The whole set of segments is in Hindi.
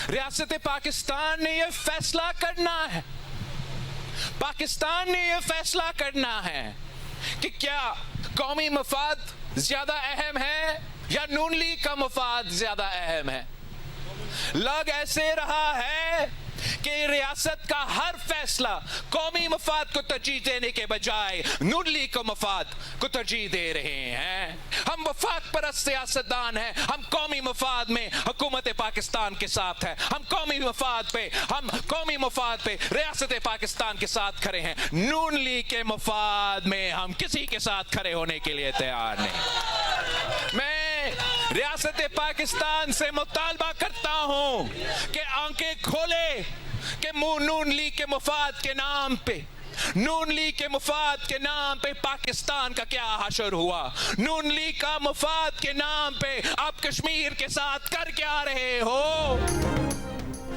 रियासत पाकिस्तान ने यह फैसला करना है, पाकिस्तान ने यह फैसला करना है कि क्या कौमी मफाद ज्यादा अहम है या नून लीग का मफाद ज्यादा अहम है। लग ऐसे रहा है कि रियासत का हर फैसला कौमी मफाद को तरजीह देने के बजाय नून लीग को मफाद को तरजीह दे रहे हैं। हम वफाक परस्त सियासतदान हैं, हम कौमी मफाद में हुकूमत पाकिस्तान के साथ हैं, हम कौमी मफाद पे रियासत पाकिस्तान के साथ खड़े हैं। नून लीग के मफाद में हम किसी के साथ खड़े होने के लिए तैयार नहीं। मैं रियासत पाकिस्तान से मुतालबा करता हूं कि आंखें खोले कि नून लीग के मफाद के नाम पे, नून लीग के मफाद के नाम पे पाकिस्तान का क्या हशर हुआ। नून लीग का मफाद के नाम पे आप कश्मीर के साथ कर क्या रहे हो।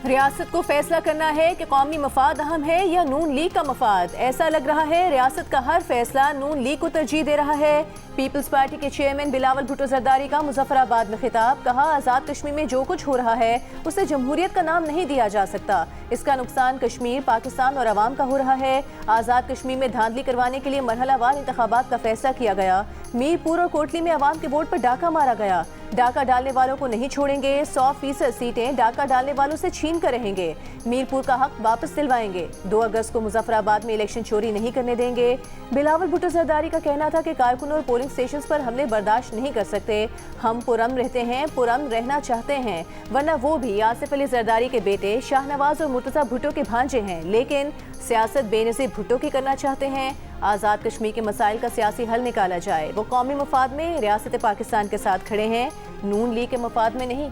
रियासत को फैसला करना है कि कौमी मफाद अहम है या नून लीग का मफाद। ऐसा लग रहा है रियासत का हर फैसला नून लीग को तरजीह दे रहा है। पीपल्स पार्टी के चेयरमैन बिलावल भुट्टो जरदारी का मुजफ्फराबाद में खिताब, कहा आज़ाद कश्मीर में जो कुछ हो रहा है उसे जमहूरियत का नाम नहीं दिया जा सकता। इसका नुकसान कश्मीर, पाकिस्तान और अवाम का हो रहा है। आज़ाद कश्मीर में धांधली करवाने के लिए मरहलावार इंतखाबात का फैसला किया गया। मीरपुर और कोटली में अवाम के वोट पर डाका मारा गया। डाका डालने वालों को नहीं छोड़ेंगे, 100% सीटें डाका डालने वालों से छीन कर रहेंगे। मीरपुर का हक वापस दिलवाएंगे। 2 अगस्त को मुजफ्फराबाद में इलेक्शन चोरी नहीं करने देंगे। बिलावल भुट्टो जरदारी का कहना था कि कारकुनों और पोलिंग स्टेशन पर हमले बर्दाश्त नहीं कर सकते। हम पुरअमन रहते हैं, पुरअमन रहना चाहते हैं, वरना वो भी आसिफ अली जरदारी के बेटे शाहनवाज और मुर्तजा भुट्टो के भांजे हैं, लेकिन सियासत बेनज़ीर भुट्टो की करना चाहते हैं। आज़ाद कश्मीर के मसाइल का सियासी हल निकाला जाए। वो कौमी मफाद में रियासत पाकिस्तान के साथ खड़े हैं, नून लीग के मफाद में नहीं।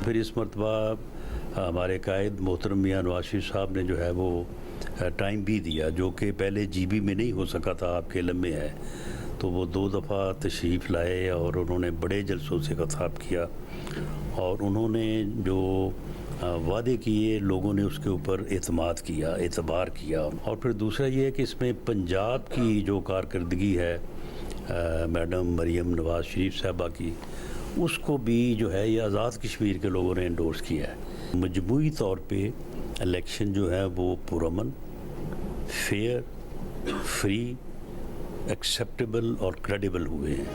फिर इस मरतबा हमारे कायद मोहतरम मियां नवाज शरीफ साहब ने जो है वो टाइम भी दिया, जो कि पहले GB में नहीं हो सका था, आपके इल्म में है। तो वो 2 दफ़ा तशरीफ़ लाए और उन्होंने बड़े जलसों से खिताब किया और उन्होंने जो वादे किए लोगों ने उसके ऊपर एतमाद किया, एतबार किया। और फिर दूसरा ये है कि इसमें पंजाब की जो कारकर्दगी है मैडम मरीम नवाज़ शरीफ साहबा की, उसको भी जो है ये आज़ाद कश्मीर के लोगों ने एंडोर्स किया है। मजमूई तौर पे इलेक्शन जो है वो पुरअमन, फेयर, फ्री, एक्सेप्टेबल और क्रेडिबल हुए हैं।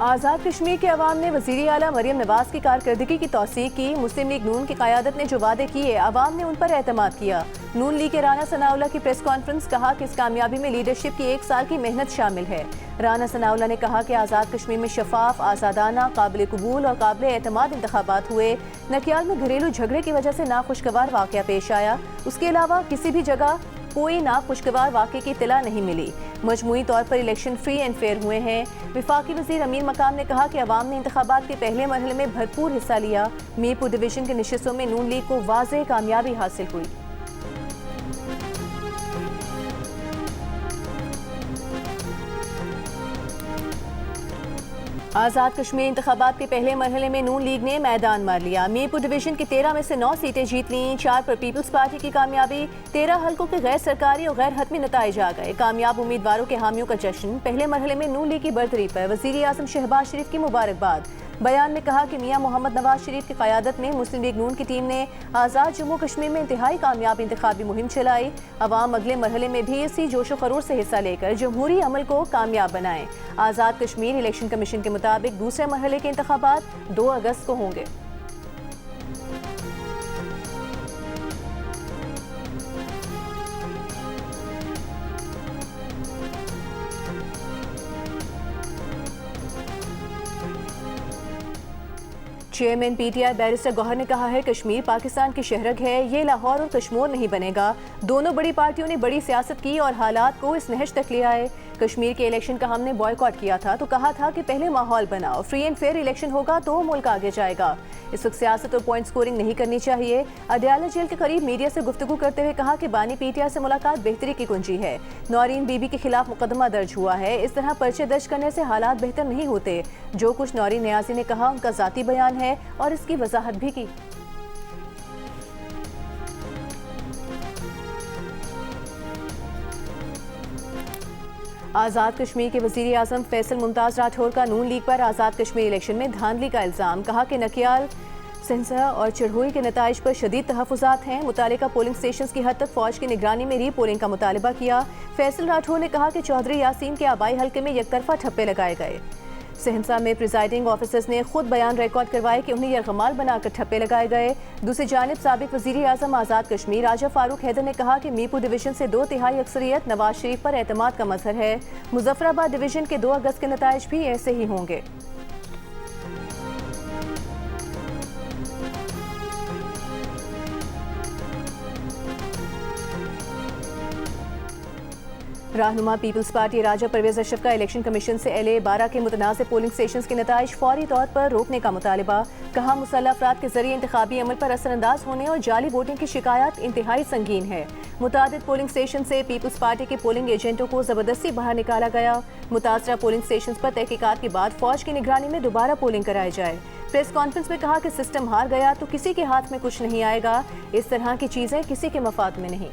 आज़ाद कश्मीर के अवाम ने वज़ीर आला मरीम नवाज़ की कारकर्दगी की तौसीक़ की। मुस्लिम लीग नून की क़यादत ने जो वादे किए अवाम ने उन पर एतमाद किया। नून लीग के राना सनाउल्लाह की प्रेस कॉन्फ्रेंस, कहा कि इस कामयाबी में लीडरशिप की 1 साल की मेहनत शामिल है। राना सनाउल्लाह ने कहा कि आज़ाद कश्मीर में शफाफ, आज़ादाना, काबिल कबूल और काबिल एतमाद इंतखाबात हुए। नकियाल में घरेलू झगड़े की वजह से नाखुशगवार वाक़या पेश आया। उसके अलावा किसी भी जगह कोई नाखुशगवार वाक़े की इत्तला नहीं मिली। मजमूई तौर पर इलेक्शन फ्री एंड फेयर हुए हैं। विफाकी वज़ीर अमीर मकाम ने कहा कि अवाम ने इंतखाबात के पहले मरहले में भरपूर हिस्सा लिया। मीरपुर डिवीज़न की नशिस्तों में नून लीग को वाज़ेह कामयाबी हासिल हुई। आज़ाद कश्मीर इंतखाबात के पहले मरहले में नून लीग ने मैदान मार लिया। मीरपुर डिवीजन की 13 में से 9 सीटें जीत लीं। 4 पर पीपल्स पार्टी की कामयाबी। 13 हल्कों के गैर सरकारी और गैर हतमी नताइज आ गए। कामयाब उम्मीदवारों के हामियों का जश्न। पहले मरहले में नून लीग की बर्तरी पर वज़ीर आज़म शहबाज शरीफ की मुबारकबाद। बयान में कहा कि मियां मोहम्मद नवाज शरीफ की क़यादत में मुस्लिम लीग नून की टीम ने आज़ाद जम्मू कश्मीर में इंतहाई कामयाब इंतखाबी मुहिम चलाई। अवाम अगले मरहले में भी इसी जोशो खरोश से हिस्सा लेकर जमहूरी अमल को कामयाब बनाएं। आज़ाद कश्मीर इलेक्शन कमीशन के मुताबिक दूसरे मरहले के इंतखाबात 2 अगस्त को होंगे। चेयरमैन PTI बैरिस्टर गौहर ने कहा है कश्मीर पाकिस्तान की शहरग है, ये लाहौर और कश्मीर नहीं बनेगा। दोनों बड़ी पार्टियों ने बड़ी सियासत की और हालात को इस नहज तक ले आए। कश्मीर के इलेक्शन का हमने बॉयकॉट किया था तो कहा था कि पहले माहौल बनाओ, फ्री एंड फेयर इलेक्शन होगा तो मुल्क आगे जाएगा। इस वक्त सियासत और पॉइंट स्कोरिंग नहीं करनी चाहिए। अडयाला जेल के करीब मीडिया से गुफ्तगू करते हुए कहा कि बानी PTI से मुलाकात बेहतरी की कुंजी है। नौरीन बीबी के खिलाफ मुकदमा दर्ज हुआ है। इस तरह पर्चे दर्ज करने से हालात बेहतर नहीं होते। जो कुछ नौरीन नियाजी ने कहा उनका जाती बयान है और इसकी वजाहत भी की। आज़ाद कश्मीर के वज़ीर आज़म फैसल मुमताज़ राठौर का नून लीग पर आज़ाद कश्मीर इलेक्शन में धांधली का इल्ज़ाम। कहा कि नकियाल, सिंसा और चिरहुई के नताइज पर शदीद तहफ़्फ़ुज़ात हैं। मुतालिका पोलिंग स्टेशन की हद तक फ़ौज की निगरानी में री पोलिंग का मुतालबा किया। फैसल राठौर ने कहा कि चौधरी यासीन के आबाई हल्के में एकतरफा ठप्पे लगाए गए। सहनसा में प्रिजाइडिंग ऑफिसर्स ने खुद बयान रिकॉर्ड करवाए कि उन्हें यरगमाल बनाकर ठप्पे लगाए गए। दूसरी जानिब साबिक वज़ीर आज़म आज़ाद कश्मीर राजा फारूक हैदर ने कहा कि मीरपुर डिवीजन से 2/3 अक्सरियत नवाज शरीफ पर एतमाद का मजहर है। मुजफ्फराबाद डिवीजन के 2 अगस्त के नताइज भी ऐसे ही होंगे। रहनुमा पीपल्स पार्टी राजा परवेज अशरफ का इलेक्शन कमीशन से LA 12 के मुतनाज़ पोलिंग स्टेशन के नताइज फौरी तौर पर रोकने का मुतालबा। कहा मुसल्लह अफराद के जरिए इंतखाबी अमल पर असरअंदाज होने और जाली वोटिंग की शिकायत इंतहाई संगीन है। मुतादिद पोलिंग स्टेशन से पीपल्स पार्टी के पोलिंग एजेंटों को जबरदस्ती बाहर निकाला गया। मुतासरा पोलिंग स्टेशन पर तहकीकात के बाद फौज की निगरानी में दोबारा पोलिंग कराई जाए। प्रेस कॉन्फ्रेंस में कहा कि सिस्टम हार गया तो किसी के हाथ में कुछ नहीं आएगा। इस तरह की चीजें किसी के मफाद में नहीं।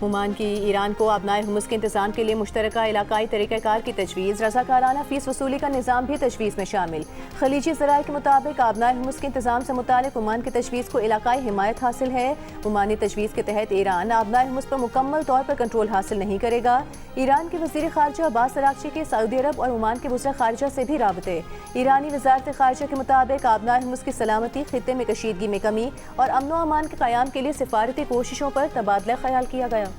ओमान की ईरान को अपनाए हुमुस के इंतजाम के लिए मुश्तरका इलाकाई तरीक़ाकार की तजवीज़। रज़ाकाराना फीस वसूली का निज़ाम भी तजवीज़ में शामिल। खलीजी ज़राए के मुताबिक अपनाए हुमुस के इंतजाम से मुतालिक ओमान की तजवीज़ को इलाकाई हिमायत हासिल है। ओमानी तजवीज़ के तहत ईरान अपनाए हुमुस पर मुकम्मल तौर पर कंट्रोल हासिल नहीं करेगा। ईरान के वज़ीर ख़ारजा अब्बास अराग़ची के सऊदी अरब और ओमान के वज़ीर ख़ारजा से भी राबते। ईरानी वज़ारत ख़ारजा के मुताबिक अपनाए हुमुस की सलामती, खित्ते में कशीदगी में कमी और अमन व अमान के क़याम के लिए सिफारती कोशिशों पर तबादला ख्याल किया गया।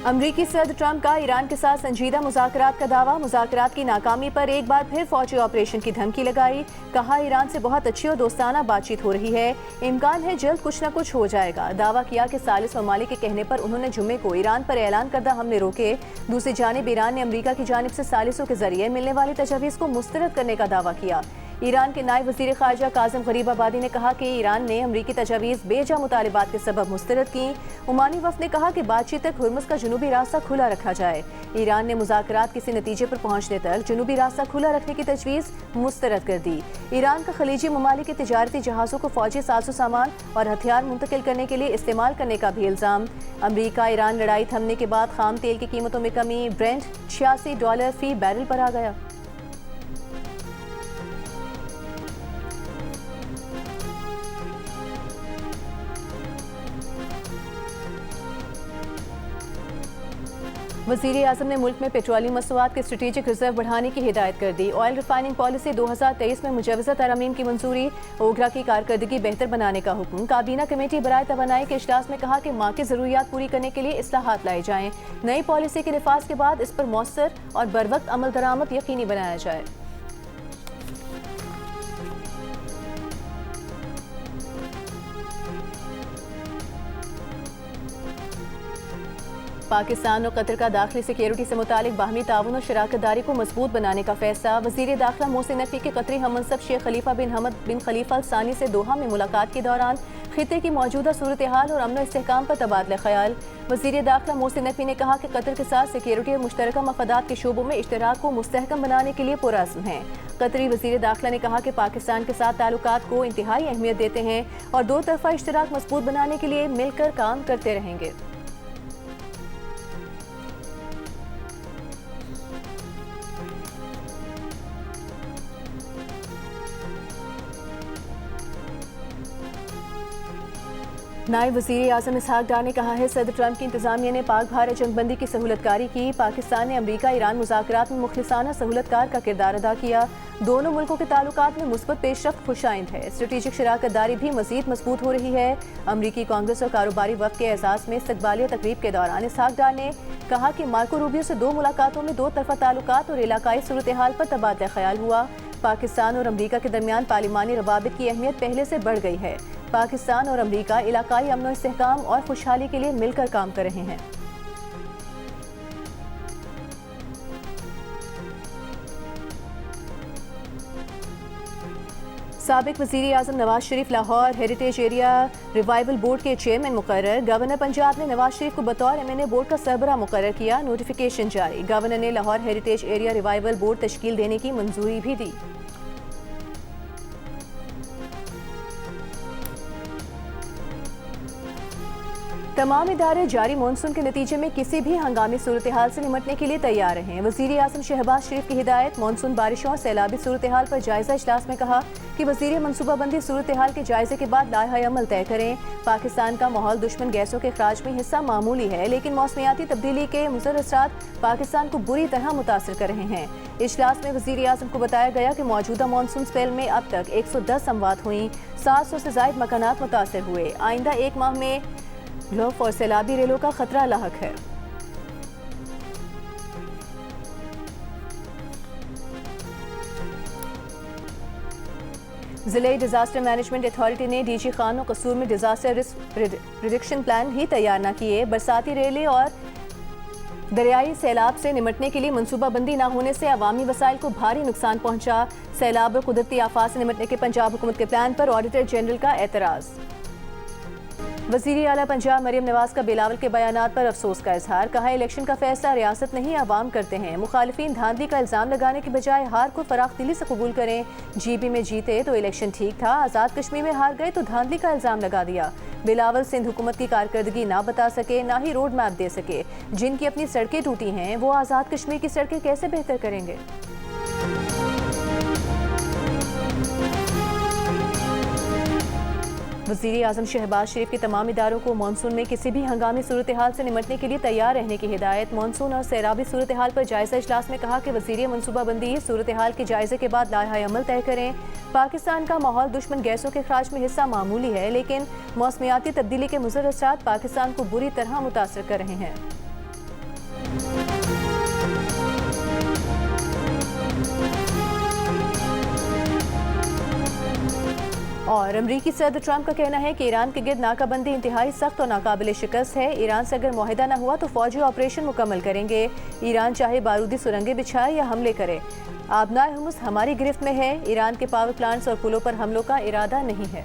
अमरीकी सदर ट्रंप का ईरान के साथ संजीदा मुज़ाकरात का दावा। मुज़ाकरात की नाकामी पर एक बार फिर फौजी ऑपरेशन की धमकी लगाई। कहा ईरान से बहुत अच्छी और दोस्ताना बातचीत हो रही है, इम्कान है जल्द कुछ न कुछ हो जाएगा। दावा किया कि सालिस ममालिक के कहने पर उन्होंने जुम्मे को ईरान पर ऐलान करदा हमले रोके। दूसरी जानिब ईरान ने अमरीका की जानिब से सालिसों के जरिए मिलने वाली तजवीज़ को मुस्तरद करने का दावा किया। ईरान के नायब वज़ीर ख़ारजा काज़िम गरीबाबादी ने कहा कि ईरान ने अमरीकी तजावीज़ बेजा मुतालिबात के सबब मुस्तरद की। ओमानी वफ़द ने कहा कि बातचीत तक हुर्मुज़ का जुनूबी रास्ता खुला रखा जाए। ईरान ने मुज़ाकरात किसी नतीजे पर पहुँचने तक जुनूबी रास्ता खुला रखने की तजवीज़ मुस्तरद कर दी। ईरान का खलीजी ममालिक के तिजारती जहाज़ों को फौजी साजो सामान और हथियार मुंतकिल करने के लिए इस्तेमाल करने का भी इल्ज़ाम। अमरीका ईरान लड़ाई थमने के बाद खाम तेल की कीमतों में कमी। ब्रेंट $86 फी बैरल पर आ गया। वज़ीर आज़म ने मुल्क में पेट्रोलियम मसनूआत के स्ट्रेटेजिक रिजर्व बढ़ाने की हिदायत कर दी। ऑयल रिफाइनिंग पॉलिसी 2023 में मुजवज़ा तरमीम की मंजूरी। ओगरा की कारकर्दगी बेहतर बनाने का हुक्म। काबीना कमेटी बराए तवानाई के इजलास में कहा कि माँ की ज़रूरियात पूरी करने के लिए इस्लाहात लाए जाएँ। नई पॉलिसी के नफाज के बाद इस पर मौसर और बरवक्त अमल दरामद यकीनी बनाया जाए। पाकिस्तान और कतर का दाखिली सिक्योरिटी से मुतालिक बाहमी ताउन और शराकत दारी को मजबूत बनाने का फैसला। वज़ीर दाखिला मोहसिन नकवी के कतरी हममनसब शेख खलीफा बिन हमद बिन खलीफा अल सानी से दोहा में मुलाकात के दौरान खित्ते की मौजूदा सूरत हाल और अमन इस्तेहकाम पर तबादला ख्याल। वज़ीर दाखिला मोहसिन नकवी ने कहा कि कतर के साथ सिक्योरिटी और मुश्तरका मफादात के शोबों में इश्तराक को मुस्तहकम बनाने के लिए पुरअज़्म हैं। कतरी वज़ीर दाखिला ने कहा कि पाकिस्तान के साथ ताल्लुकात को इंतहाई अहमियत देते हैं और दो तरफा इश्तराक मजबूत बनाने के लिए मिलकर काम करते रहेंगे। नायब वज़ीर आज़म इसहाक डार ने कहा है सदर ट्रंप की इंतजामिया ने पाक भारत जंगबंदी की सहूलतकारी की। पाकिस्तान ने अमरीका ईरान मुज़ाकरात में मुखलिसाना सहूलतकार का किरदार अदा किया। दोनों मुल्कों के ताल्लुकात में मुस्बत पेशरफ्त खुशाइंद है। स्ट्रेटेजिक शराकत दारी भी मज़ीद मजबूत हो रही है। अमरीकी कांग्रेस और कारोबारी वफ़द के एजाज़ में इस्तकबालिया तकरीब के दौरान इसहाक डार ने कहा कि मार्को रूबियो से 2 मुलाकातों में 2 तरफा ताल्लुकात और इलाकाई सूरत हाल पर तबादला ख्याल हुआ। पाकिस्तान और अमरीका के दरमियान पार्लिमानी रवाबित की अहमियत पहले से बढ़ गई है। पाकिस्तान और अमरीका इलाकाई अमन इस्तेहकाम और खुशहाली के लिए मिलकर काम कर रहे हैं। साबिक वज़ीर आज़म Nawaz Sharif Lahore heritage area revival board के चेयरमैन मुकर्रर। गवर्नर पंजाब ने नवाज शरीफ को बतौर MNA बोर्ड का सरबराह मुकर्रर किया। नोटिफिकेशन जारी। गवर्नर ने Lahore heritage area revival board तश्कील देने की मंजूरी भी दी। तमाम इदारे जारी मानसून के नतीजे में किसी भी हंगामी सूरत हाल से निमटने के लिए तैयार हैं। वज़ीर आज़म शहबाज शरीफ की हिदायत। मानसून बारिशों और सैलाबी सूरत हाल पर जायजा इजलास में कहा कि वज़ीर मनसूबाबंदी सूरत हाल के जायजे के बाद लाहे अमल तय करें। पाकिस्तान का माहौल दुश्मन गैसों के अखराज में हिस्सा मामूली है, लेकिन मौसमियाती तब्दीली के मुज़र असरात पाकिस्तान को बुरी तरह मुतासर कर रहे हैं। इजलास में वज़ीर आज़म को बताया गया कि मौजूदा मानसून स्पेल में अब तक 110 अमवात हुई, 700 से ज़ायद मकानात मुतासर हुए। आइंदा एक माह में लौफ और सैलाबी रेलों का खतरा लाहक है। जिले डिजास्टर मैनेजमेंट अथॉरिटी ने DG खान और कसूर में डिजास्टर रिस्क रिडक्शन प्लान ही तैयार न किए। बरसाती रेले और दरियाई सैलाब से निमटने के लिए मनसूबाबंदी न होने से अवामी वसाइल को भारी नुकसान पहुंचा। सैलाब और कुदरती आफात से निमटने के पंजाब हुकूमत के प्लान पर ऑडिटर जनरल का एतराज़। वज़ीर आला पंजाब मरियम नवाज का बिलावल के बयानात पर अफसोस का इजहार। कहा, इलेक्शन का फैसला रियासत नहीं अवाम करते हैं। मुखालिफिन धांधली का इल्ज़ाम लगाने के बजाय हार को फराख दिली से कबूल करें। GB में जीते तो इलेक्शन ठीक था, आज़ाद कश्मीर में हार गए तो धांधली का इल्ज़ाम लगा दिया। बिलावल सिंध हुकूमत की कारकर्दगी ना बता सके, ना ही रोड मैप दे सके। जिनकी अपनी सड़कें टूटी हैं वो आज़ाद कश्मीर की सड़कें कैसे बेहतर करेंगे। वज़ीर आज़म शहबाज शरीफ के तमाम इदारों को मानसून में किसी भी हंगामी सूरत हाल से निमटने के लिए तैयार रहने की हिदायत। मानसून और सैलाबी सूरत हाल पर जायजा इजलास में कहा कि वज़ीर मनसूबाबंदी सूरत हाल के जायजे के बाद लाहे अमल तय करें। पाकिस्तान का माहौल दुश्मन गैसों के अखराज में हिस्सा मामूली है, लेकिन मौसमियाती तब्दीली के मुज़र असरात पाकिस्तान को बुरी तरह मुतासर कर रहे हैं। और अमरीकी सदर ट्रंप का कहना है कि ईरान के गिर्द नाकाबंदी इंतहाई सख्त और नाकाबिल शिकस्त है। ईरान से अगर मुआहिदा न हुआ तो फौजी ऑपरेशन मुकम्मल करेंगे। ईरान चाहे बारूदी सुरंगें बिछाए या हमले करे, आबनाए हुर्मुज़ हमारी गिरफ्त में है। ईरान के पावर प्लांट्स और पुलों पर हमलों का इरादा नहीं है।